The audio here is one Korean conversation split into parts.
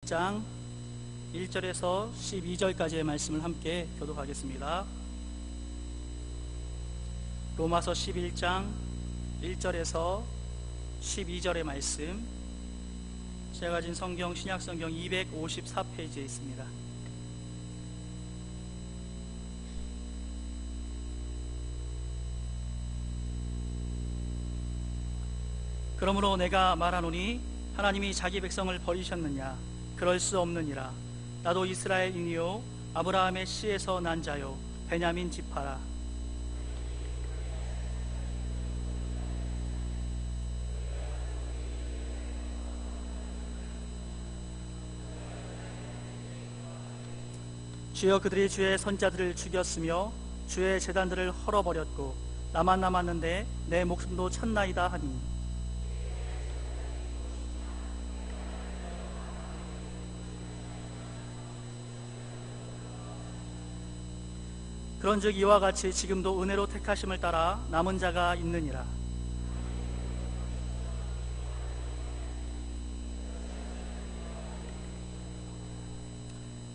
11장 1절에서 12절까지의 말씀을 함께 교독하겠습니다. 로마서 11장 1절에서 12절의 말씀, 제가 가진 성경 신약성경 254페이지에 있습니다. 그러므로 내가 말하노니 하나님이 자기 백성을 버리셨느냐? 그럴 수 없느니라. 나도 이스라엘인이요 아브라함의 씨에서 난 자요 베냐민 지파라. 주여, 그들이 주의 선자들을 죽였으며 주의 제단들을 헐어버렸고 나만 남았는데 내 목숨도 쳤나이다 하니, 그런즉 이와 같이 지금도 은혜로 택하심을 따라 남은 자가 있느니라.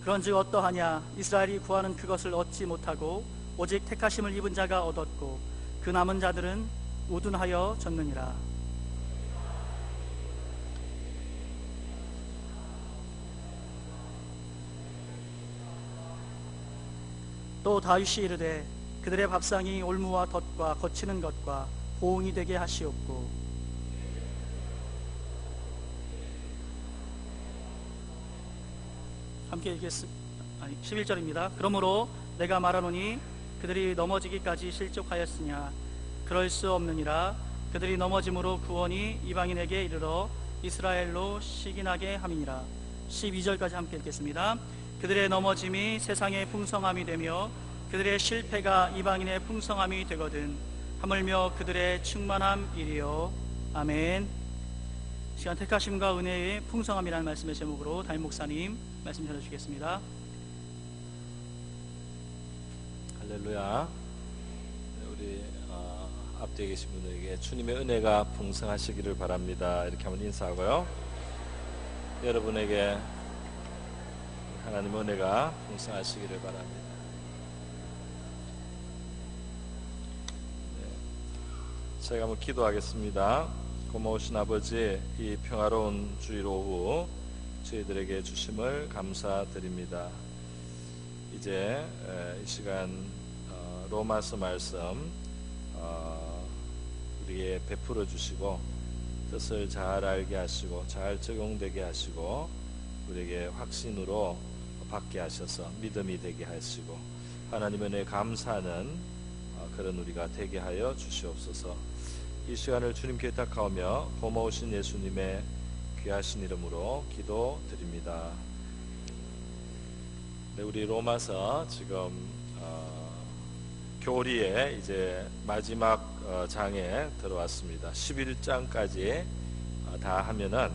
그런즉 어떠하냐? 이스라엘이 구하는 그것을 얻지 못하고 오직 택하심을 입은 자가 얻었고 그 남은 자들은 우둔하여 졌느니라. 또 다윗이 이르되 그들의 밥상이 올무와 덫과 거치는 것과 보응이 되게 하시옵고, 함께 읽겠습니다. 11절입니다. 그러므로 내가 말하노니 그들이 넘어지기까지 실족하였으냐? 그럴 수 없느니라. 그들이 넘어짐으로 구원이 이방인에게 이르러 이스라엘로 시기나게 함이니라. 12절까지 함께 읽겠습니다. 그들의 넘어짐이 세상의 풍성함이 되며 그들의 실패가 이방인의 풍성함이 되거든 하물며 그들의 충만함이리요. 아멘. 시간 택하심과 은혜의 풍성함이라는 말씀의 제목으로 담임 목사님 말씀 전해주시겠습니다. 할렐루야. 우리 앞뒤에 계신 분들에게 주님의 은혜가 풍성하시기를 바랍니다. 이렇게 한번 인사하고요. 여러분에게 하나님의 은혜가 풍성하시기를 바랍니다. 네. 제가 한번 기도하겠습니다. 고마우신 아버지, 이 평화로운 주일 오후 저희들에게 주심을 감사드립니다. 이제 이 시간 로마서 말씀 우리에게 베풀어 주시고 뜻을 잘 알게 하시고 잘 적용되게 하시고 우리에게 확신으로 받게 하셔서 믿음이 되게 하시고 하나님의 은혜에 감사하는 그런 우리가 되게 하여 주시옵소서. 이 시간을 주님께 의탁하오며 고마우신 예수님의 귀하신 이름으로 기도드립니다. 네, 우리 로마서 지금 교리의 이제 마지막 장에 들어왔습니다. 11장까지 다 하면은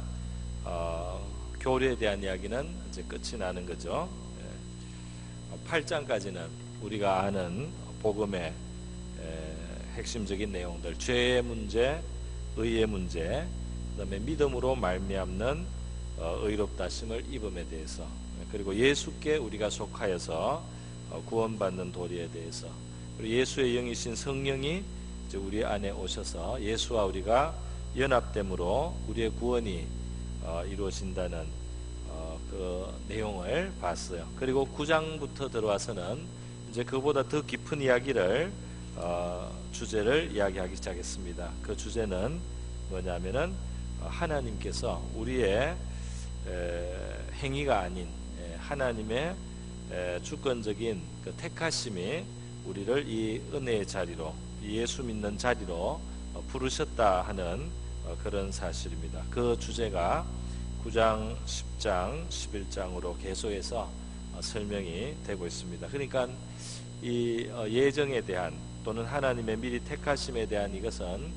교리에 대한 이야기는 이제 끝이 나는 거죠. 8장까지는 우리가 아는 복음의 핵심적인 내용들, 죄의 문제, 의의 문제, 그다음에 믿음으로 말미암는 의롭다심을 입음에 대해서, 그리고 예수께 우리가 속하여서 구원받는 도리에 대해서, 그리고 예수의 영이신 성령이 이제 우리 안에 오셔서 예수와 우리가 연합됨으로 우리의 구원이 이루어진다는 그 내용을 봤어요. 그리고 9장부터 들어와서는 이제 그보다 더 깊은 이야기를 주제를 이야기하기 시작했습니다. 그 주제는 뭐냐면은 하나님께서 우리의 행위가 아닌 하나님의 주권적인 그 택하심이 우리를 이 은혜의 자리로, 예수 믿는 자리로 부르셨다 하는 그런 사실입니다. 그 주제가 9장, 10장, 11장으로 계속해서 설명이 되고 있습니다. 그러니까 이 예정에 대한 또는 하나님의 미리 택하심에 대한 이것은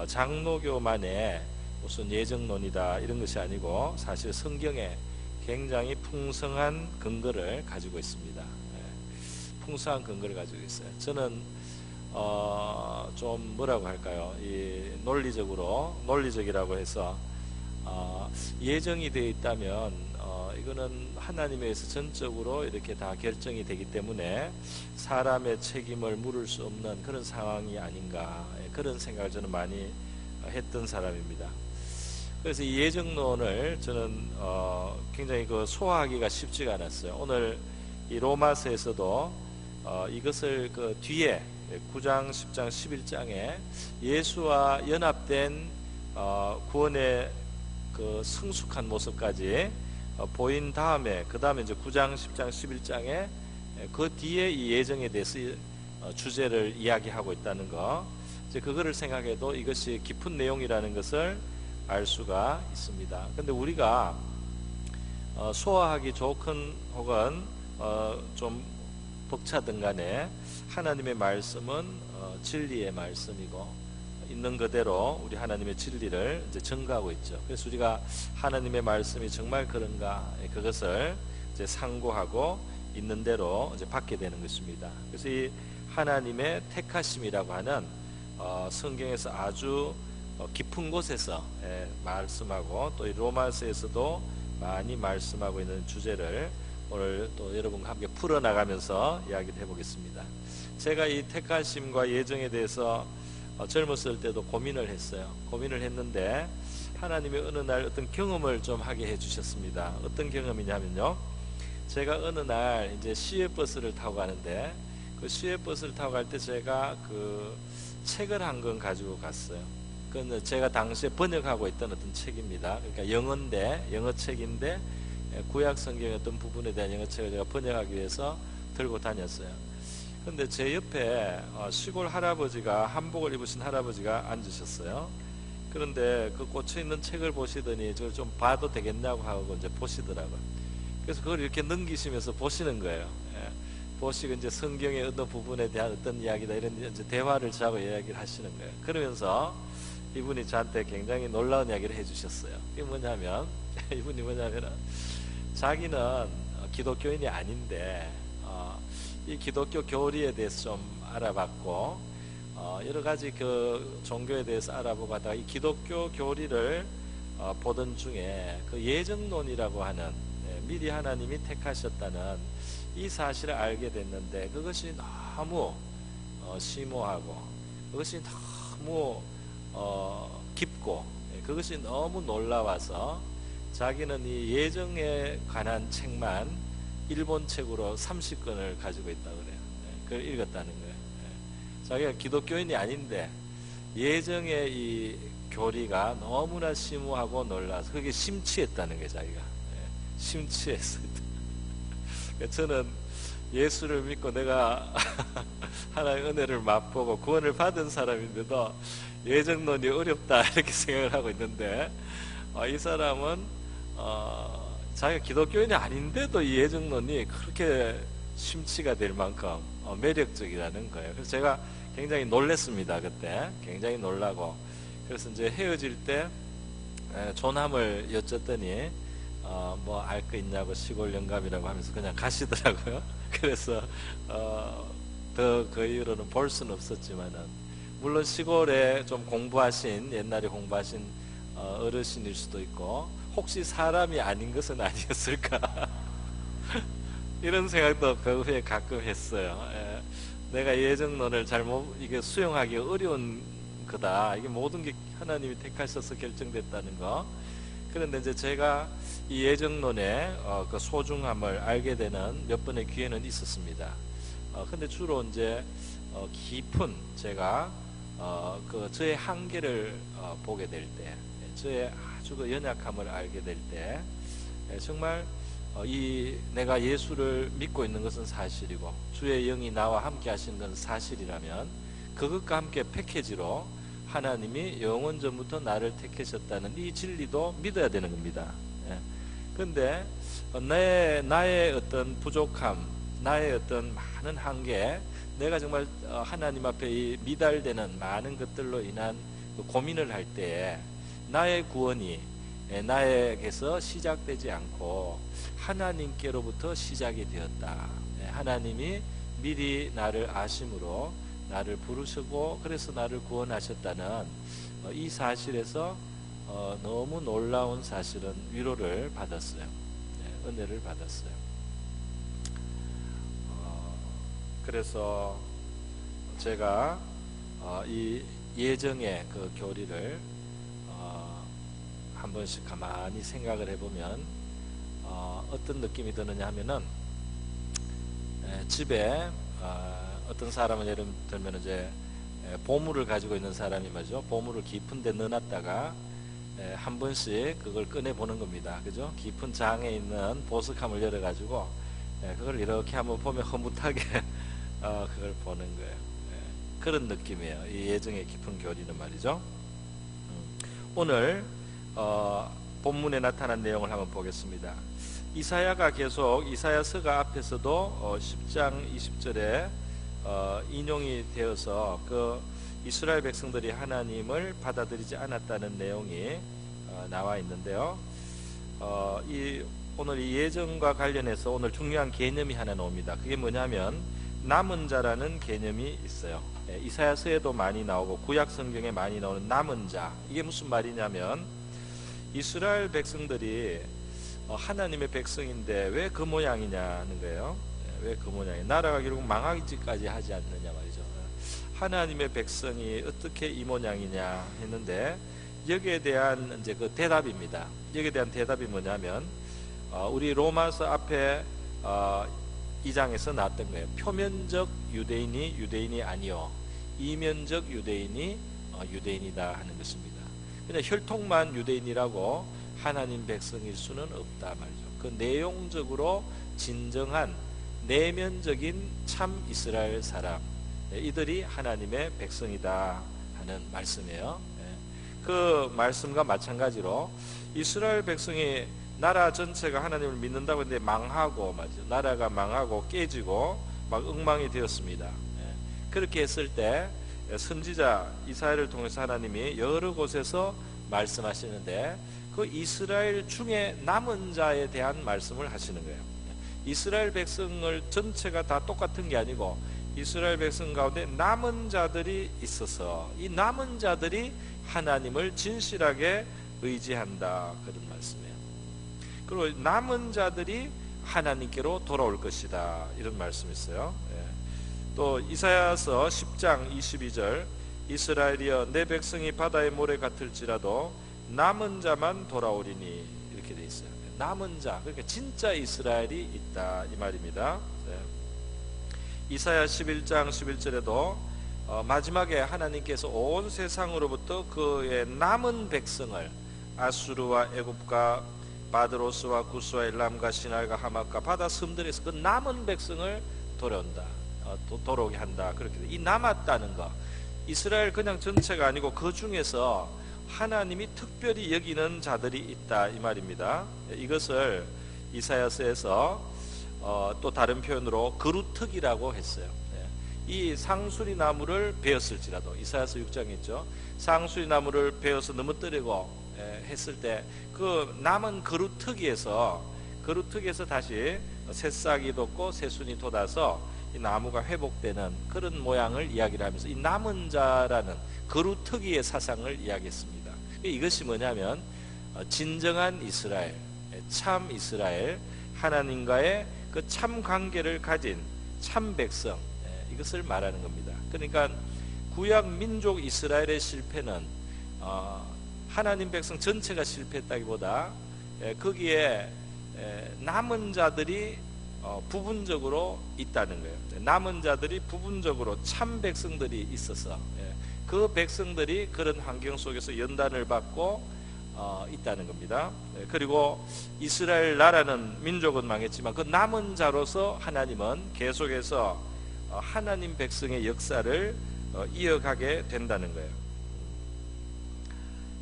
장로교만의 무슨 예정론이다 이런 것이 아니고 사실 성경에 굉장히 풍성한 근거를 가지고 있습니다. 풍성한 근거를 가지고 있어요. 저는 좀 뭐라고 할까요? 논리적이라고 해서 예정이 되어 있다면 이거는 하나님에 의해서 전적으로 이렇게 다 결정이 되기 때문에 사람의 책임을 물을 수 없는 그런 상황이 아닌가, 그런 생각을 저는 많이 했던 사람입니다. 그래서 이 예정론을 저는 굉장히 소화하기가 쉽지가 않았어요. 오늘 이 로마서에서도 이것을 그 뒤에 9장, 10장, 11장에 예수와 연합된 구원의 그 성숙한 모습까지 보인 다음에, 그 다음에 이제 9장, 10장, 11장에 그 뒤에 이 예정에 대해서 주제를 이야기하고 있다는 거, 이제 그거를 생각해도 이것이 깊은 내용이라는 것을 알 수가 있습니다. 근데 우리가 소화하기 좋건 혹은 좀 벅차든 간에 하나님의 말씀은 진리의 말씀이고 있는 그대로 우리 하나님의 진리를 이제 증거하고 있죠. 그래서 우리가 하나님의 말씀이 정말 그런가, 그것을 이제 상고하고 있는 대로 이제 받게 되는 것입니다. 그래서 이 하나님의 택하심이라고 하는 성경에서 아주 깊은 곳에서 말씀하고 또 이 로마서에서도 많이 말씀하고 있는 주제를 오늘 또 여러분과 함께 풀어나가면서 이야기를 해보겠습니다. 제가 이 택하심과 예정에 대해서 젊었을 때도 고민을 했어요. 고민을 했는데 하나님이 어느 날 어떤 경험을 좀 하게 해주셨습니다. 어떤 경험이냐면요, 제가 어느 날 이제 시외버스를 타고 가는데 그 시외버스를 타고 갈 때 제가 그 책을 한 권 가지고 갔어요. 그건 제가 당시에 번역하고 있던 어떤 책입니다. 그러니까 영어 책인데 구약 성경의 어떤 부분에 대한 영어 책을 제가 번역하기 위해서 들고 다녔어요. 근데 제 옆에 시골 할아버지가, 한복을 입으신 할아버지가 앉으셨어요. 그런데 그 꽂혀 있는 책을 보시더니 저걸 좀 봐도 되겠냐고 하고 이제 보시더라고요. 그래서 그걸 이렇게 넘기시면서 보시는 거예요. 보시고 이제 성경의 어떤 부분에 대한 어떤 이야기다, 이런 이제 대화를 저하고 이야기를 하시는 거예요. 그러면서 이분이 저한테 굉장히 놀라운 이야기를 해주셨어요. 이게 뭐냐면, 이분이 뭐냐면은 자기는 기독교인이 아닌데 이 기독교 교리에 대해서 좀 알아봤고 여러 가지 그 종교에 대해서 알아보고 하다가 이 기독교 교리를 보던 중에 그 예정론이라고 하는, 미리 하나님이 택하셨다는 이 사실을 알게 됐는데 그것이 너무 심오하고 그것이 너무 깊고 그것이 너무 놀라워서 자기는 이 예정에 관한 책만 일본 책으로 30권을 가지고 있다고 그래요. 그걸 읽었다는 거예요. 자기가 기독교인이 아닌데 예정의 이 교리가 너무나 심오하고 놀라서 그게 심취했다는 거예요. 자기가 심취했어요. 저는 예수를 믿고 내가 하나의 은혜를 맛보고 구원을 받은 사람인데도 예정론이 어렵다 이렇게 생각을 하고 있는데 이 사람은 자기가 기독교인이 아닌데도 이 예정론이 그렇게 심취가 될 만큼 매력적이라는 거예요. 그래서 제가 굉장히 놀랐습니다. 그때 굉장히 놀라고, 그래서 이제 헤어질 때 조남을 여쭸더니 뭐 알 거 있냐고 시골 영감이라고 하면서 그냥 가시더라고요. 그래서 더 그 이후로는 볼 수는 없었지만은, 물론 시골에 좀 공부하신, 옛날에 공부하신 어르신일 수도 있고 혹시 사람이 아닌 것은 아니었을까 이런 생각도 그 후에 가끔 했어요. 내가 예정론을 잘못 이게 수용하기 어려운 거다. 이게 모든 게 하나님이 택하셔서 결정됐다는 거. 그런데 이제 제가 이 예정론의 그 소중함을 알게 되는 몇 번의 기회는 있었습니다. 근데 주로 이제 깊은 제가 그 저의 한계를 보게 될 때, 저의 아주 그 연약함을 알게 될 때, 정말 이 내가 예수를 믿고 있는 것은 사실이고 주의 영이 나와 함께 하신 건 사실이라면 그것과 함께 패키지로 하나님이 영원 전부터 나를 택하셨다는 이 진리도 믿어야 되는 겁니다. 그런데 나의 어떤 부족함, 나의 어떤 많은 한계, 내가 정말 하나님 앞에 이 미달되는 많은 것들로 인한 그 고민을 할 때에 나의 구원이 나에게서 시작되지 않고 하나님께로부터 시작이 되었다. 하나님이 미리 나를 아심으로 나를 부르시고 그래서 나를 구원하셨다는 이 사실에서 너무 놀라운 사실은 위로를 받았어요. 은혜를 받았어요. 그래서 제가 이 예정의 그 교리를 한 번씩 가만히 생각을 해보면 어떤 느낌이 드느냐 하면은 집에 어떤 사람은 예를 들면 이제 보물을 가지고 있는 사람이 말이죠. 보물을 깊은 데 넣어놨다가 한 번씩 그걸 꺼내 보는 겁니다. 그죠? 깊은 장에 있는 보석함을 열어 가지고 그걸 이렇게 한번 보면 흐뭇하게 그걸 보는 거예요. 그런 느낌이에요. 이 예정의 깊은 교리는 말이죠. 오늘 본문에 나타난 내용을 한번 보겠습니다. 이사야가 계속 이사야서가 앞에서도 10장 20절에 인용이 되어서 그 이스라엘 백성들이 하나님을 받아들이지 않았다는 내용이 나와 있는데요. 오늘 이 예정과 관련해서 오늘 중요한 개념이 하나 나옵니다. 그게 뭐냐면 남은 자라는 개념이 있어요. 이사야서에도 많이 나오고 구약 성경에 많이 나오는 남은 자. 이게 무슨 말이냐면 이스라엘 백성들이 하나님의 백성인데 왜 그 모양이냐는 거예요. 왜 그 모양이냐. 나라가 결국 망하기까지 하지 않느냐 말이죠. 하나님의 백성이 어떻게 이 모양이냐 했는데 여기에 대한 이제 그 대답입니다. 여기에 대한 대답이 뭐냐면 우리 로마서 앞에 2장에서 나왔던 거예요. 표면적 유대인이 유대인이 아니요 이면적 유대인이 유대인이다 하는 것입니다. 그냥 혈통만 유대인이라고 하나님 백성일 수는 없다 말이죠. 그 내용적으로 진정한 내면적인 참 이스라엘 사람, 이들이 하나님의 백성이다 하는 말씀이에요. 그 말씀과 마찬가지로 이스라엘 백성이 나라 전체가 하나님을 믿는다고 했는데 망하고 말이죠. 나라가 망하고 깨지고 막 엉망이 되었습니다. 그렇게 했을 때 선지자 이사야를 통해서 하나님이 여러 곳에서 말씀하시는데 그 이스라엘 중에 남은 자에 대한 말씀을 하시는 거예요. 이스라엘 백성을 전체가 다 똑같은 게 아니고 이스라엘 백성 가운데 남은 자들이 있어서 이 남은 자들이 하나님을 진실하게 의지한다 그런 말씀이에요. 그리고 남은 자들이 하나님께로 돌아올 것이다 이런 말씀이 있어요. 또 이사야서 10장 22절 이스라엘이여 내 백성이 바다의 모래 같을지라도 남은 자만 돌아오리니 이렇게 돼 있어요. 남은 자, 그러니까 진짜 이스라엘이 있다 이 말입니다. 이사야 11장 11절에도 마지막에 하나님께서 온 세상으로부터 그의 남은 백성을 아수르와 애굽과 바드로스와 구스와 엘람과 시날과 하맛과 바다 섬들에서 그 남은 백성을 돌아오게 한다. 그렇게 돼. 이 남았다는 거 이스라엘 그냥 전체가 아니고 그 중에서 하나님이 특별히 여기는 자들이 있다 이 말입니다. 이것을 이사야서에서 또 다른 표현으로 그루터기라고 했어요. 이 상수리 나무를 베었을지라도 이사야서 6장에 있죠. 상수리 나무를 베어서 넘어뜨리고 했을 때 그 남은 그루터기에서 다시 새싹이 돋고 새순이 돋아서 이 나무가 회복되는 그런 모양을 이야기를 하면서 이 남은 자라는 그루터기의 사상을 이야기했습니다. 이것이 뭐냐면 진정한 이스라엘, 참 이스라엘, 하나님과의 그 참 관계를 가진 참 백성, 이것을 말하는 겁니다. 그러니까 구약 민족 이스라엘의 실패는 하나님 백성 전체가 실패했다기보다 거기에 남은 자들이 부분적으로 있다는 거예요. 남은 자들이 부분적으로 참 백성들이 있어서 그 백성들이 그런 환경 속에서 연단을 받고 있다는 겁니다. 그리고 이스라엘 나라는 민족은 망했지만 그 남은 자로서 하나님은 계속해서 하나님 백성의 역사를 이어가게 된다는 거예요.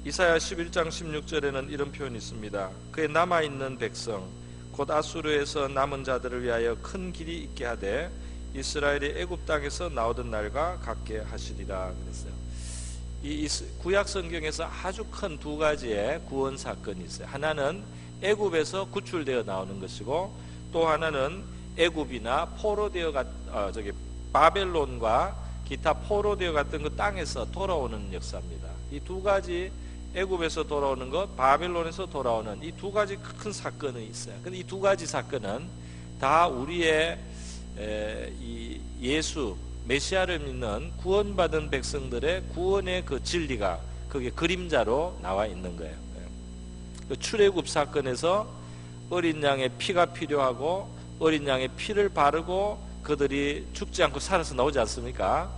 이사야 11장 16절에는 이런 표현이 있습니다. 그의 남아있는 백성 곧 아수르에서 남은 자들을 위하여 큰 길이 있게 하되 이스라엘이 애굽 땅에서 나오던 날과 같게 하시리라 그랬어요. 이 구약 성경에서 아주 큰 두 가지의 구원 사건이 있어요. 하나는 애굽에서 구출되어 나오는 것이고 또 하나는 애굽이나 바벨론과 기타 포로되어 갔던 그 땅에서 돌아오는 역사입니다. 이 두 가지 애굽에서 돌아오는 것, 바벨론에서 돌아오는 이 두 가지 큰 사건이 있어요. 근데 이 두 가지 사건은 다 우리의 이 예수 메시아를 믿는 구원받은 백성들의 구원의 그 진리가 그게 그림자로 나와 있는 거예요. 그 출애굽 사건에서 어린 양의 피가 필요하고 어린 양의 피를 바르고 그들이 죽지 않고 살아서 나오지 않습니까?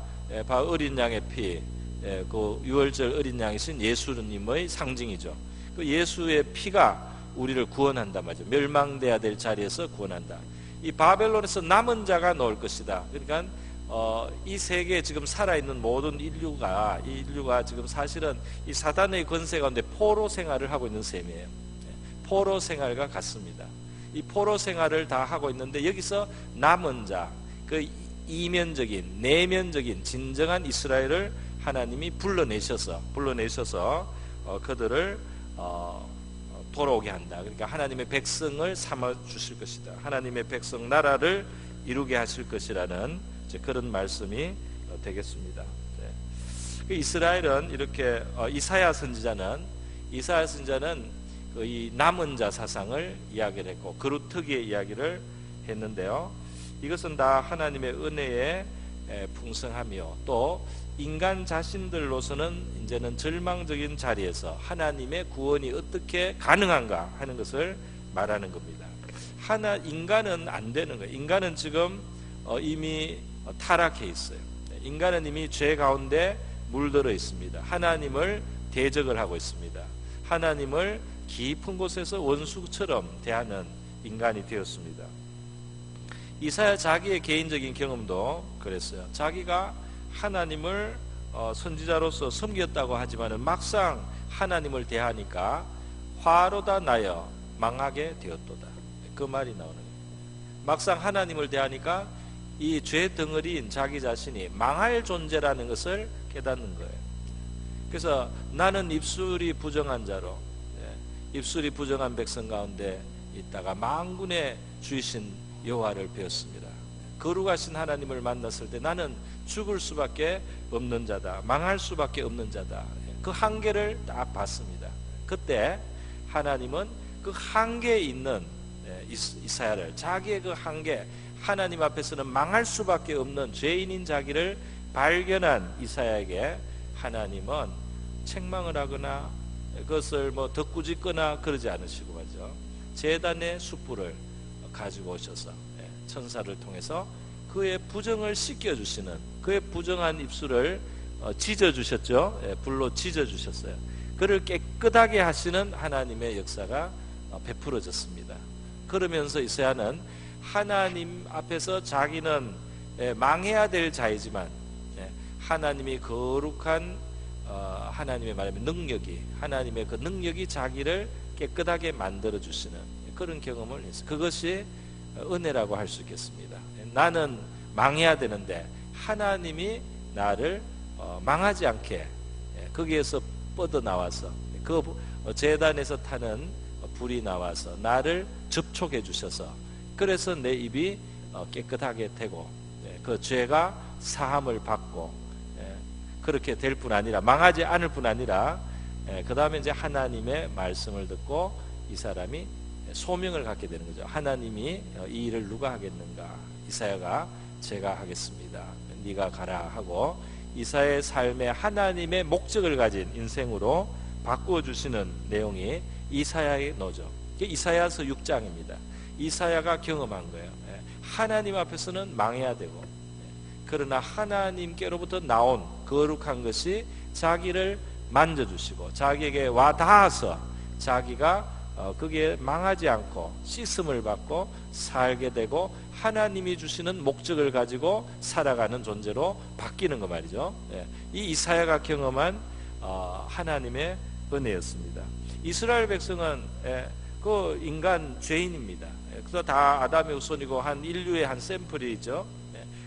바로 어린 양의 피, 그 유월절 어린 양이신 예수님의 상징이죠. 그 예수의 피가 우리를 구원한단 말이죠. 멸망돼야 될 자리에서 구원한다. 이 바벨론에서 남은 자가 나올 것이다. 그러니까 이 세계에 지금 살아있는 모든 인류가 지금 사실은 이 사단의 권세 가운데 포로 생활을 하고 있는 셈이에요. 포로 생활과 같습니다. 이 포로 생활을 다 하고 있는데 여기서 남은 자, 그 이면적인 내면적인 진정한 이스라엘을 하나님이 불러내셔서 그들을 돌아오게 한다. 그러니까 하나님의 백성을 삼아 주실 것이다. 하나님의 백성 나라를 이루게 하실 것이라는 그런 말씀이 되겠습니다. 그 이스라엘은 이렇게 이사야 선지자는 이 남은 자 사상을 이야기를 했고 그루터기의 이야기를 했는데요. 이것은 다 하나님의 은혜의 풍성함이요, 또 인간 자신들로서는 이제는 절망적인 자리에서 하나님의 구원이 어떻게 가능한가 하는 것을 말하는 겁니다. 인간은 안 되는 거예요. 인간은 지금 이미 타락해 있어요. 인간은 이미 죄 가운데 물들어 있습니다. 하나님을 대적을 하고 있습니다. 하나님을 깊은 곳에서 원수처럼 대하는 인간이 되었습니다. 이사야 자기의 개인적인 경험도 그랬어요. 자기가 하나님을 선지자로서 섬겼다고 하지만 막상 하나님을 대하니까 화로다 나여 망하게 되었도다. 그 말이 나오는 거예요. 막상 하나님을 대하니까 이 죄 덩어리인 자기 자신이 망할 존재라는 것을 깨닫는 거예요. 그래서 나는 입술이 부정한 자로, 입술이 부정한 백성 가운데 있다가 만군의 주이신 여호와를 배웠습니다. 거룩하신 하나님을 만났을 때 나는 죽을 수밖에 없는 자다, 망할 수밖에 없는 자다. 그 한계를 딱 봤습니다. 그때 하나님은 그 한계에 있는 이사야를, 자기의 그 한계, 하나님 앞에서는 망할 수밖에 없는 죄인인 자기를 발견한 이사야에게 하나님은 책망을 하거나 그것을 덧구짓거나 그러지 않으시고 말이죠. 제단의 숯불을 가지고 오셔서 천사를 통해서 그의 부정을 씻겨주시는, 그의 부정한 입술을 찢어주셨죠. 불로 찢어주셨어요. 그를 깨끗하게 하시는 하나님의 역사가 베풀어졌습니다. 그러면서 이사야는 하나님 앞에서 자기는 망해야 될 자이지만 하나님이 거룩한 하나님의 말하면 능력이, 하나님의 그 능력이 자기를 깨끗하게 만들어 주시는 그런 경험을 했어요. 그것이 은혜라고 할 수 있겠습니다. 나는 망해야 되는데 하나님이 나를 망하지 않게 거기에서 뻗어나와서 그 제단에서 타는 불이 나와서 나를 접촉해 주셔서, 그래서 내 입이 깨끗하게 되고 그 죄가 사함을 받고 그렇게 될 뿐 아니라, 망하지 않을 뿐 아니라 그 다음에 이제 하나님의 말씀을 듣고 이 사람이 소명을 갖게 되는 거죠. 하나님이 이 일을 누가 하겠는가? 이사야가 제가 하겠습니다. 네가 가라 하고 이사야의 삶에 하나님의 목적을 가진 인생으로 바꾸어 주시는 내용이 이사야의 노죠. 이사야서 6장입니다. 이사야가 경험한 거예요. 하나님 앞에서는 망해야 되고, 그러나 하나님께로부터 나온 거룩한 것이 자기를 만져주시고 자기에게 와 닿아서 자기가 그게 망하지 않고 씻음을 받고 살게 되고 하나님이 주시는 목적을 가지고 살아가는 존재로 바뀌는 거 말이죠. 이 이사야가 경험한 하나님의 은혜였습니다. 이스라엘 백성은 그 인간 죄인입니다. 그래서 다 아담의 후손이고 한 인류의 한 샘플이죠.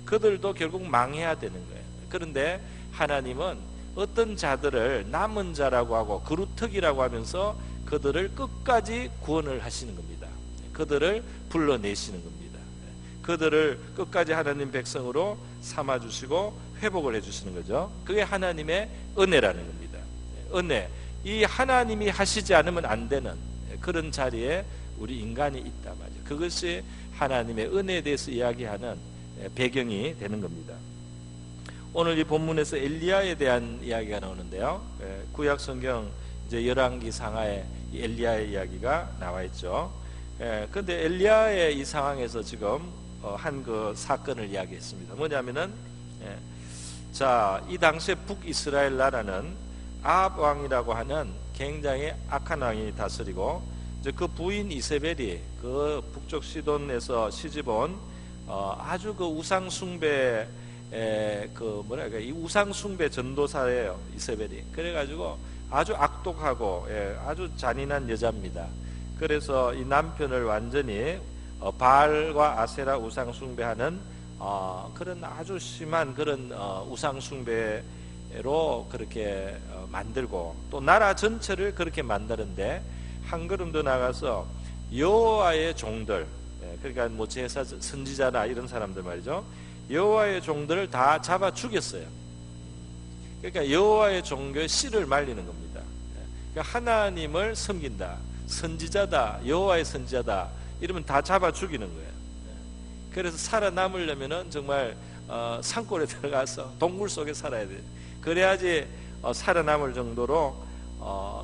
그들도 결국 망해야 되는 거예요. 그런데 하나님은 어떤 자들을 남은 자라고 하고 그루터기라고 하면서 그들을 끝까지 구원을 하시는 겁니다. 그들을 불러내시는 겁니다. 그들을 끝까지 하나님 백성으로 삼아주시고 회복을 해주시는 거죠. 그게 하나님의 은혜라는 겁니다. 은혜, 이 하나님이 하시지 않으면 안 되는 그런 자리에 우리 인간이 있다 말이죠. 그것이 하나님의 은혜에 대해서 이야기하는 배경이 되는 겁니다. 오늘 이 본문에서 엘리야에 대한 이야기가 나오는데요. 구약 성경 이제 열왕기 상하에 이 엘리야의 이야기가 나와 있죠. 그런데 엘리야의 이 상황에서 지금 한 그 사건을 이야기했습니다. 뭐냐면은 자, 이 당시에 북이스라엘 나라는 아합 왕이라고 하는 굉장히 악한 왕이 다스리고 이제 그 부인 이세벨이 그 북쪽 시돈에서 시집온 아주 그 우상 숭배 그 뭐랄까 이 우상 숭배 전도사예요, 이세벨이. 그래가지고 아주 악독하고 아주 잔인한 여자입니다. 그래서 이 남편을 완전히 바알과 아세라 우상 숭배하는 그런 아주 심한 그런 우상 숭배로 그렇게 만들고 또 나라 전체를 그렇게 만드는데 한 걸음 더 나가서 여호와의 종들, 그러니까 뭐 제사 선지자나 이런 사람들 말이죠. 여호와의 종들을 다 잡아 죽였어요. 그러니까 여호와의 종교의 씨를 말리는 겁니다. 그러니까 하나님을 섬긴다, 선지자다, 여호와의 선지자다 이러면 다 잡아 죽이는 거예요. 그래서 살아남으려면은 정말 산골에 들어가서 동굴 속에 살아야 돼요. 그래야지 살아남을 정도로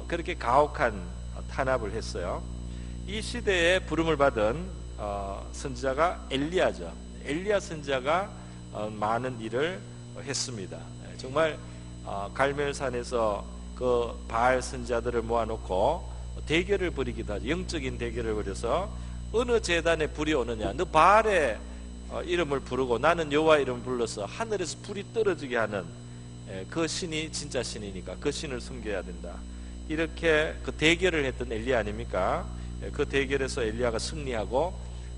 그렇게 가혹한 탄압을 했어요. 이 시대에 부름을 받은 선지자가 엘리야죠. 엘리야 선지자가 많은 일을 했습니다. 정말 갈멜산에서 그 바알 선지자들을 모아놓고 대결을 벌이기도 하죠. 영적인 대결을 벌여서 어느 제단에 불이 오느냐, 너 바알의 이름을 부르고 나는 여호와 이름을 불러서 하늘에서 불이 떨어지게 하는 그 신이 진짜 신이니까 그 신을 섬겨야 된다. 이렇게 그 대결을 했던 엘리야 아닙니까? 그 대결에서 엘리야가 승리하고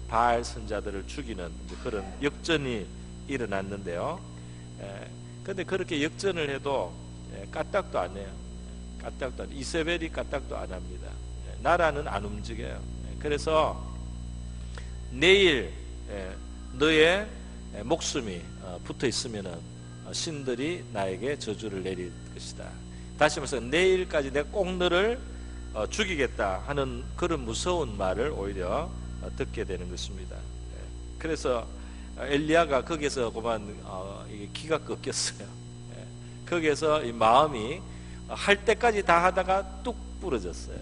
바알 선자들을 죽이는 그런 역전이 일어났는데요. 그런데 그렇게 역전을 해도 까딱도 안 해요. 까딱도 안 해요. 이세벨이 까딱도 안 합니다. 나라는 안 움직여요. 그래서 내일 너의 목숨이 붙어 있으면은 신들이 나에게 저주를 내릴 것이다. 다시 말해서 내일까지 내가 꼭 너를 죽이겠다 하는 그런 무서운 말을 오히려 듣게 되는 것입니다. 그래서 엘리야가 거기서 그만 기가 꺾였어요. 거기에서 이 마음이 할 때까지 다 하다가 뚝 부러졌어요.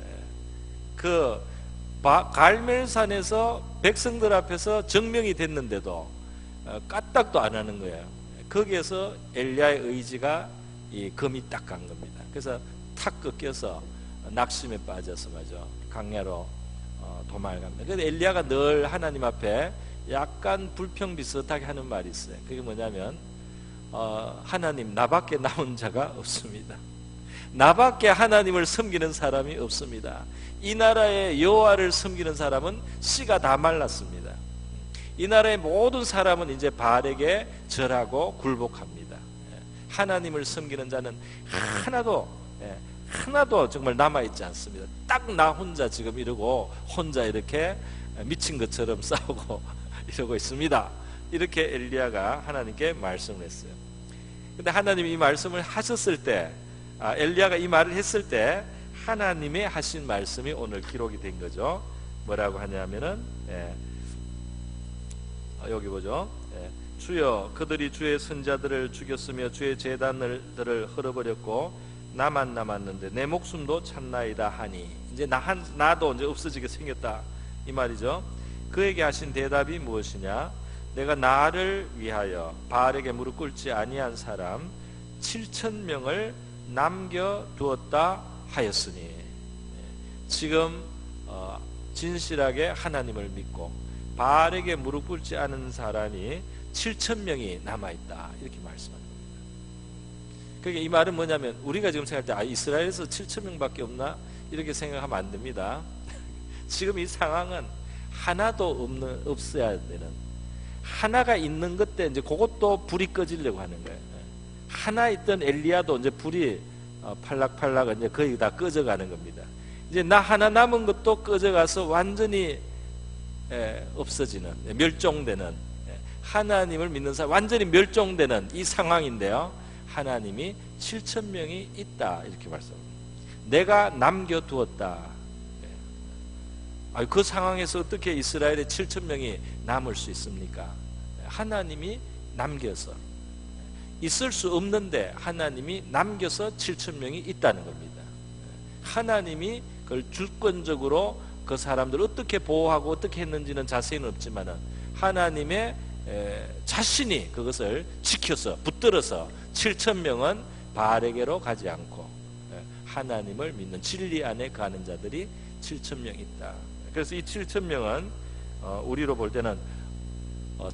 그 갈멜산에서 백성들 앞에서 증명이 됐는데도 까딱도 안 하는 거예요. 거기에서 엘리야의 의지가 이 금이 딱 간 겁니다. 그래서 탁 꺾여서 낙심에 빠져서 말이죠. 강야로 도망갑니다. 그런데 엘리야가 늘 하나님 앞에 약간 불평 비슷하게 하는 말이 있어요. 그게 뭐냐면 하나님, 나밖에 남은 자가 없습니다. 나밖에 하나님을 섬기는 사람이 없습니다. 이 나라의 여호와를 섬기는 사람은 씨가 다 말랐습니다. 이 나라의 모든 사람은 이제 바알에게 절하고 굴복합니다. 하나님을 섬기는 자는 하나도 정말 남아있지 않습니다. 딱 나 혼자 지금 이러고 혼자 이렇게 미친 것처럼 싸우고 이러고 있습니다. 이렇게 엘리야가 하나님께 말씀을 했어요. 근데 하나님이 이 말씀을 하셨을 때, 엘리야가 이 말을 했을 때 하나님의 하신 말씀이 오늘 기록이 된 거죠. 뭐라고 하냐면은 여기 보죠. 주여, 그들이 주의 선자들을 죽였으며 주의 제단들을 헐어버렸고 나만 남았는데 내 목숨도 참나이다 하니, 이제 나도 이제 없어지게 생겼다 이 말이죠. 그에게 하신 대답이 무엇이냐? 내가 나를 위하여 바알에게 무릎 꿇지 아니한 사람 7,000명을 남겨두었다 하였으니, 지금 진실하게 하나님을 믿고 바알에게 무릎 꿇지 않은 사람이 7,000명이 남아있다 이렇게 말씀합니다. 그러니까 이 말은 뭐냐면 우리가 지금 생각할 때 이스라엘에서 7,000명밖에 없나 이렇게 생각하면 안 됩니다. 지금 이 상황은 하나도 없어야 되는, 하나가 있는 그때 이제 그것도 불이 꺼지려고 하는 거예요. 하나 있던 엘리야도 이제 불이 팔락팔락 이제 거의 다 꺼져가는 겁니다. 이제 나 하나 남은 것도 꺼져가서 완전히 없어지는, 멸종되는, 하나님을 믿는 사람 완전히 멸종되는 이 상황인데요. 하나님이 7,000명이 있다 이렇게 말씀합니다. 내가 남겨두었다. 그 상황에서 어떻게 이스라엘의 7천 명이 남을 수 있습니까? 하나님이 남겨서, 있을 수 없는데 하나님이 남겨서 7천 명이 있다는 겁니다. 하나님이 그걸 주권적으로 그 사람들을 어떻게 보호하고 어떻게 했는지는 자세히는 없지만은 하나님의 자신이 그것을 지켜서 붙들어서 7천 명은 바알에게로 가지 않고 하나님을 믿는 진리 안에 가는 자들이 7천 명 있다. 그래서 이 7천 명은 우리로 볼 때는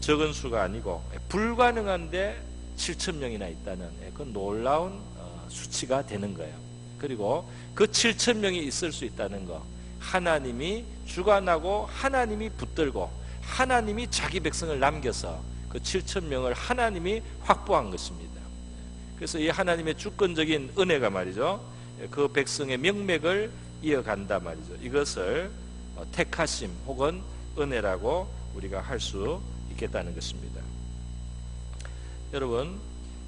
적은 수가 아니고 불가능한데 7천 명이나 있다는 그 놀라운 수치가 되는 거예요. 그리고 그 7천 명이 있을 수 있다는 거, 하나님이 주관하고 하나님이 붙들고 하나님이 자기 백성을 남겨서 그 7천 명을 하나님이 확보한 것입니다. 그래서 이 하나님의 주권적인 은혜가 말이죠, 그 백성의 명맥을 이어간다 말이죠. 이것을 택하심 혹은 은혜라고 우리가 할 수 있겠다는 것입니다. 여러분,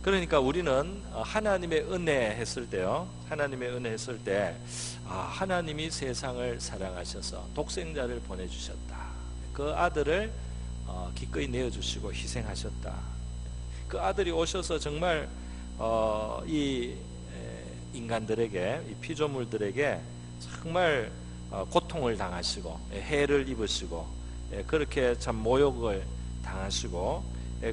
그러니까 우리는 하나님의 은혜 했을 때요, 하나님의 은혜 했을 때 하나님이 세상을 사랑하셔서 독생자를 보내주셨다. 그 아들을 기꺼이 내어주시고 희생하셨다. 그 아들이 오셔서 정말 이 인간들에게, 이 피조물들에게 정말 고통을 당하시고 해를 입으시고 그렇게 참 모욕을 당하시고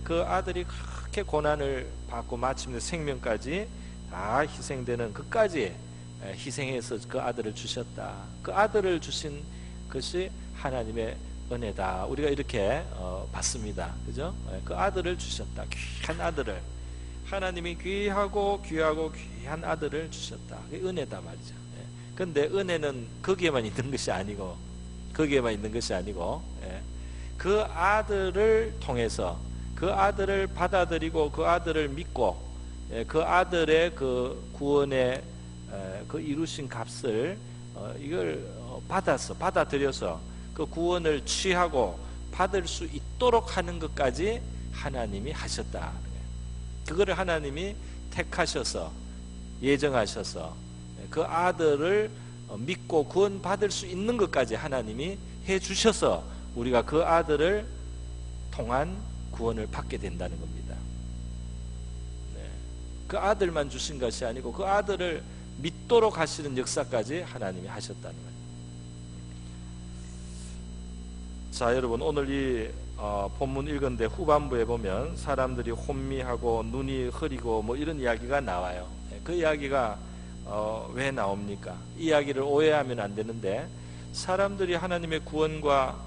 그 아들이 그렇게 고난을 받고 마침내 생명까지 다 희생되는 끝까지 희생해서 그 아들을 주셨다. 그 아들을 주신 것이 하나님의 은혜다. 우리가 이렇게 받습니다. 그죠? 그 아들을 주셨다. 귀한 아들을, 하나님이 귀하고 귀한 아들을 주셨다. 그게 은혜다 말이죠. 그런데 은혜는 거기에만 있는 것이 아니고, 그 아들을 통해서, 그 아들을 받아들이고 그 아들을 믿고 그 아들의 그 구원의 그 이루신 값을 이걸 받아들여서 그 구원을 취하고 받을 수 있도록 하는 것까지 하나님이 하셨다. 그거를 하나님이 택하셔서 예정하셔서 그 아들을 믿고 구원 받을 수 있는 것까지 하나님이 해 주셔서 우리가 그 아들을 통한 구원을 받게 된다는 겁니다. 그 아들만 주신 것이 아니고 그 아들을 믿도록 하시는 역사까지 하나님이 하셨다는 거예요. 자, 여러분, 오늘 이 본문 읽은데 후반부에 보면 사람들이 혼미하고 눈이 흐리고 뭐 이런 이야기가 나와요. 그 이야기가 왜 나옵니까? 이 이야기를 오해하면 안 되는데, 사람들이 하나님의 구원과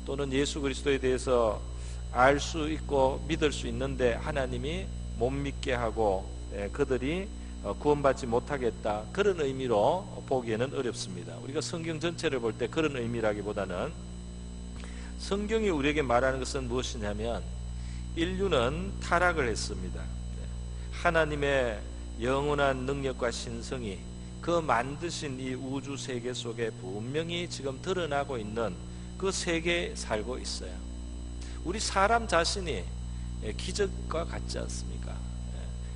또는 예수 그리스도에 대해서 알 수 있고 믿을 수 있는데 하나님이 못 믿게 하고 그들이 구원받지 못하겠다, 그런 의미로 보기에는 어렵습니다. 우리가 성경 전체를 볼 때 그런 의미라기보다는 성경이 우리에게 말하는 것은 무엇이냐면 인류는 타락을 했습니다. 하나님의 영원한 능력과 신성이 그 만드신 이 우주 세계 속에 분명히 지금 드러나고 있는 그 세계에 살고 있어요. 우리 사람 자신이 기적과 같지 않습니까?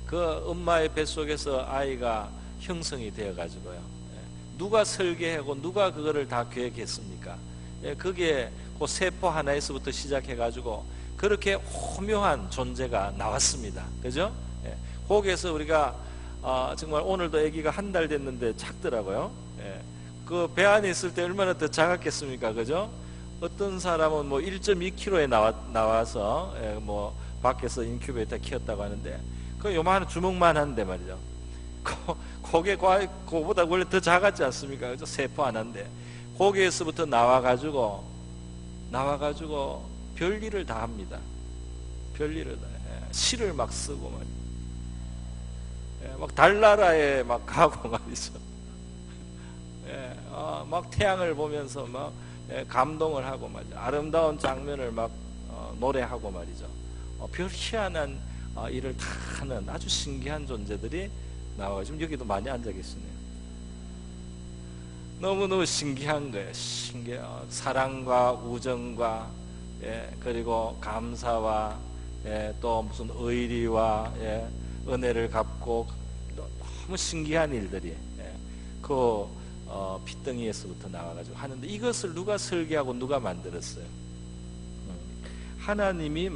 그 엄마의 뱃속에서 아이가 형성이 되어 가지고요, 누가 설계하고 누가 그거를 다 계획했습니까? 그게 그 세포 하나에서부터 시작해 가지고 그렇게 오묘한 존재가 나왔습니다. 그죠? 거기에서 우리가 정말 오늘도 아기가 한 달 됐는데 작더라고요. 그 배 안에 있을 때 얼마나 더 작았겠습니까? 그죠? 어떤 사람은 뭐 1.2kg에 나와서 뭐 밖에서 인큐베이터 키웠다고 하는데 그 요만한 주먹만 한데 말이죠. 그게 그거보다 원래 더 작았지 않습니까? 그죠? 세포 하나인데 거기에서부터 나와가지고 별일을 다 합니다. 별일을 다 해. 실을 막 쓰고 말이죠. 막 달나라에 막 가고 말이죠. 막 태양을 보면서 막 감동을 하고 말이죠. 아름다운 장면을 막 노래하고 말이죠. 별 희한한 일을 다 하는 아주 신기한 존재들이 나와요. 지금 여기도 많이 앉아 계시네요. 너무너무 신기한 거예요. 신기해요. 사랑과 우정과 그리고 감사와 또 무슨 의리와 은혜를 갚고 너무 신기한 일들이 그 핏덩이에서부터 나와가지고 하는데, 이것을 누가 설계하고 누가 만들었어요? 하나님이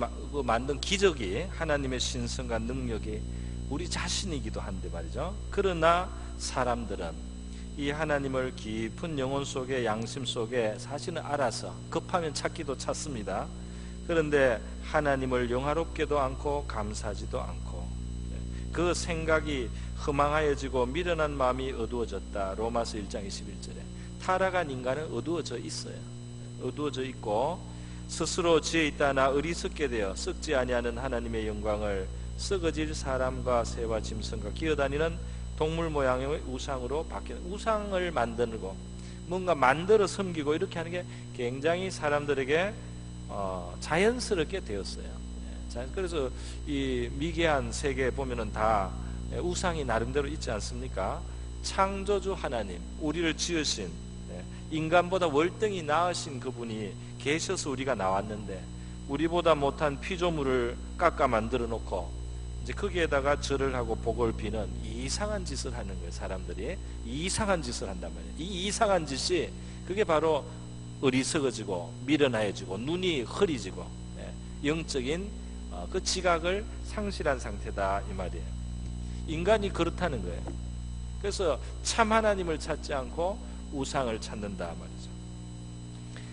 만든 기적이 하나님의 신성과 능력이 우리 자신이기도 한데 말이죠. 그러나 사람들은 이 하나님을 깊은 영혼 속에, 양심 속에 사실은 알아서 급하면 찾기도 찾습니다. 그런데 하나님을 영화롭게도 않고 감사하지도 않고, 그 생각이 허망하여지고 미련한 마음이 어두워졌다. 로마서 1장 21절에 타락한 인간은 어두워져 있어요. 어두워져 있고 스스로 지혜 있다나 어리석게 되어 썩지 아니하는 하나님의 영광을 썩어질 사람과 새와 짐승과 기어다니는 동물 모양의 우상으로 바뀌는, 우상을 만들고 뭔가 만들어 섬기고 이렇게 하는 게 굉장히 사람들에게 자연스럽게 되었어요. 그래서 이 미개한 세계에 보면은 다 우상이 나름대로 있지 않습니까? 창조주 하나님, 우리를 지으신, 인간보다 월등히 나으신 그분이 계셔서 우리가 나왔는데, 우리보다 못한 피조물을 깎아 만들어 놓고 이제 거기에다가 절을 하고 복을 비는 이상한 짓을 하는 거예요. 사람들이 이상한 짓을 한단 말이에요. 이 이상한 짓이 그게 바로 어리석어지고 미련하여지고 눈이 흐리지고 영적인 그 지각을 상실한 상태다 이 말이에요. 인간이 그렇다는 거예요. 그래서 참 하나님을 찾지 않고 우상을 찾는다 말이죠.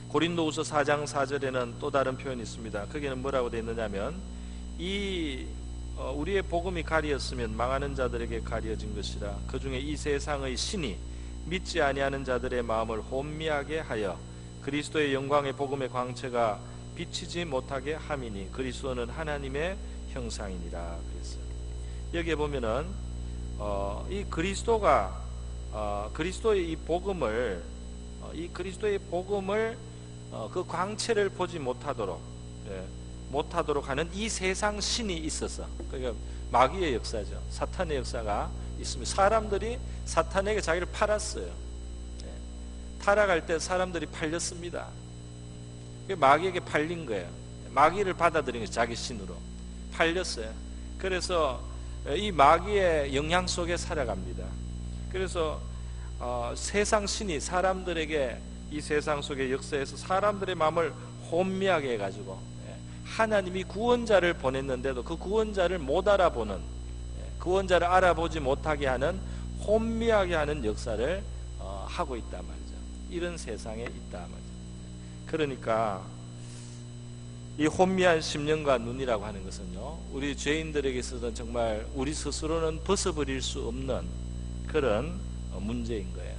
고린도후서 4장 4절에는 또 다른 표현이 있습니다. 거기는 뭐라고 되어 있느냐면, 우리의 복음이 가리었으면 망하는 자들에게 가려진 것이라. 그 중에 이 세상의 신이 믿지 아니하는 자들의 마음을 혼미하게 하여 그리스도의 영광의 복음의 광채가 비치지 못하게 함이니 그리스도는 하나님의 형상이니라 그랬어요. 여기에 보면은 이 그리스도가 그리스도의 이 복음을 그 광채를 보지 못하도록 하는 이 세상 신이 있어서, 그러니까 마귀의 역사죠. 사탄의 역사가 있습니다. 사람들이 사탄에게 자기를 팔았어요. 타락할 때 사람들이 팔렸습니다. 마귀에게 팔린 거예요. 마귀를 받아들인 거예요. 자기 신으로 팔렸어요. 그래서 이 마귀의 영향 속에 살아갑니다. 그래서 세상 신이 사람들에게 이 세상 속의 역사에서 사람들의 마음을 혼미하게 해가지고, 하나님이 구원자를 보냈는데도 그 구원자를 못 알아보는, 구원자를 알아보지 못하게 하는, 혼미하게 하는 역사를 하고 있단 말이죠. 이런 세상에 있다 말이죠. 그러니까 이 혼미한 심령과 눈이라고 하는 것은요, 우리 죄인들에게 있어서는 정말 우리 스스로는 벗어버릴 수 없는 그런 문제인 거예요.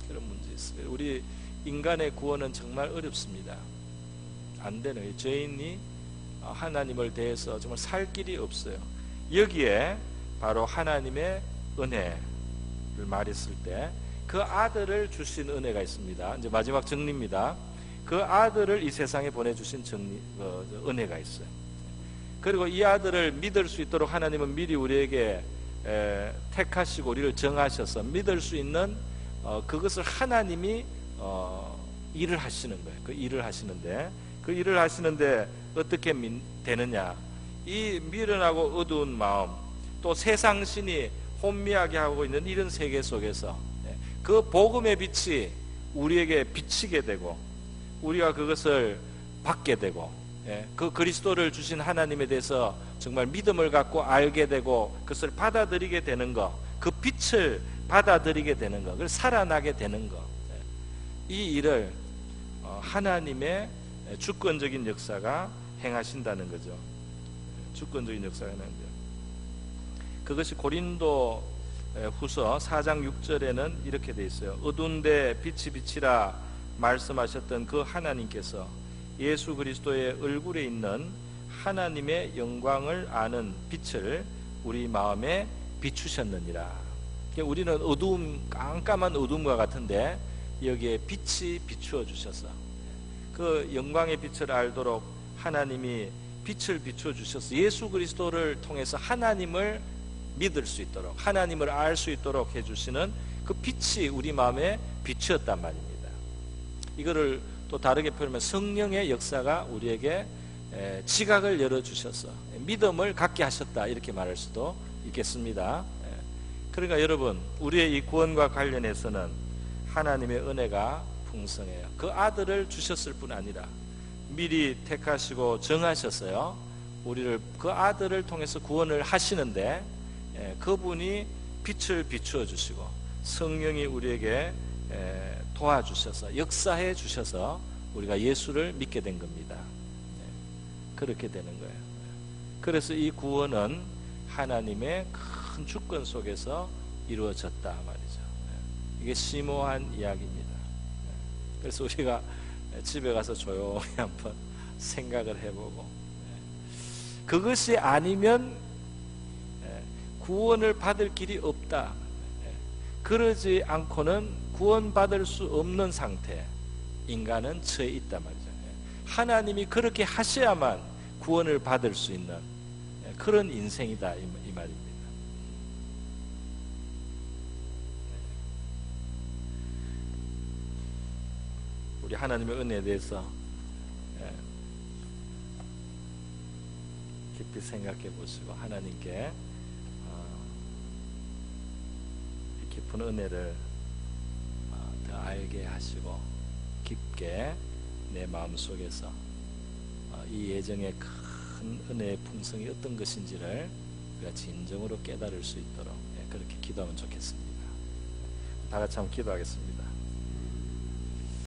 그런 문제 있어요. 우리 인간의 구원은 정말 어렵습니다. 안 되는 거예요. 죄인이 하나님을 대해서 정말 살 길이 없어요. 여기에 바로 하나님의 은혜를 말했을 때 그 아들을 주신 은혜가 있습니다. 이제 마지막 정리입니다. 그 아들을 이 세상에 보내주신 은혜가 있어요. 그리고 이 아들을 믿을 수 있도록 하나님은 미리 우리에게 택하시고 우리를 정하셔서 믿을 수 있는 그것을 하나님이 일을 하시는 거예요. 그 일을 하시는데, 그 일을 하시는데 어떻게 되느냐? 이 미련하고 어두운 마음, 또 세상 신이 혼미하게 하고 있는 이런 세계 속에서 그 복음의 빛이 우리에게 비치게 되고, 우리가 그것을 받게 되고, 그 그리스도를 주신 하나님에 대해서 정말 믿음을 갖고 알게 되고 그것을 받아들이게 되는 것, 그 빛을 받아들이게 되는 것, 그래서 살아나게 되는 것, 이 일을 하나님의 주권적인 역사가 행하신다는 거죠. 주권적인 역사가 행하는 거죠. 그것이 고린도 후서 4장 6절에는 이렇게 돼 있어요. 어두운데 빛이 비치라 말씀하셨던 그 하나님께서 예수 그리스도의 얼굴에 있는 하나님의 영광을 아는 빛을 우리 마음에 비추셨느니라. 우리는 어두움, 깜깜한 어두움과 같은데 여기에 빛이 비추어 주셔서 그 영광의 빛을 알도록 하나님이 빛을 비추어 주셔서 예수 그리스도를 통해서 하나님을 믿을 수 있도록, 하나님을 알 수 있도록 해주시는 그 빛이 우리 마음에 비추었단 말입니다. 이거를 또 다르게 표현하면 성령의 역사가 우리에게 지각을 열어주셔서 믿음을 갖게 하셨다, 이렇게 말할 수도 있겠습니다. 그러니까 여러분, 우리의 이 구원과 관련해서는 하나님의 은혜가 풍성해요. 그 아들을 주셨을 뿐 아니라 미리 택하시고 정하셨어요. 우리를 그 아들을 통해서 구원을 하시는데, 그분이 빛을 비추어 주시고 성령이 우리에게 도와주셔서 역사해 주셔서 우리가 예수를 믿게 된 겁니다. 그렇게 되는 거예요. 그래서 이 구원은 하나님의 큰 주권 속에서 이루어졌다 말이죠. 이게 심오한 이야기입니다. 그래서 우리가 집에 가서 조용히 한번 생각을 해보고, 그것이 아니면 구원을 받을 길이 없다. 그러지 않고는 구원받을 수 없는 상태, 인간은 처해 있단 말이죠. 하나님이 그렇게 하셔야만 구원을 받을 수 있는 그런 인생이다, 이 말입니다. 우리 하나님의 은혜에 대해서 깊이 생각해 보시고 하나님께 깊은 은혜를 더 알게 하시고 깊게 내 마음속에서 이 예정의 큰 은혜의 풍성이 어떤 것인지를 우리가 진정으로 깨달을 수 있도록 그렇게 기도하면 좋겠습니다. 다 같이 한번 기도하겠습니다.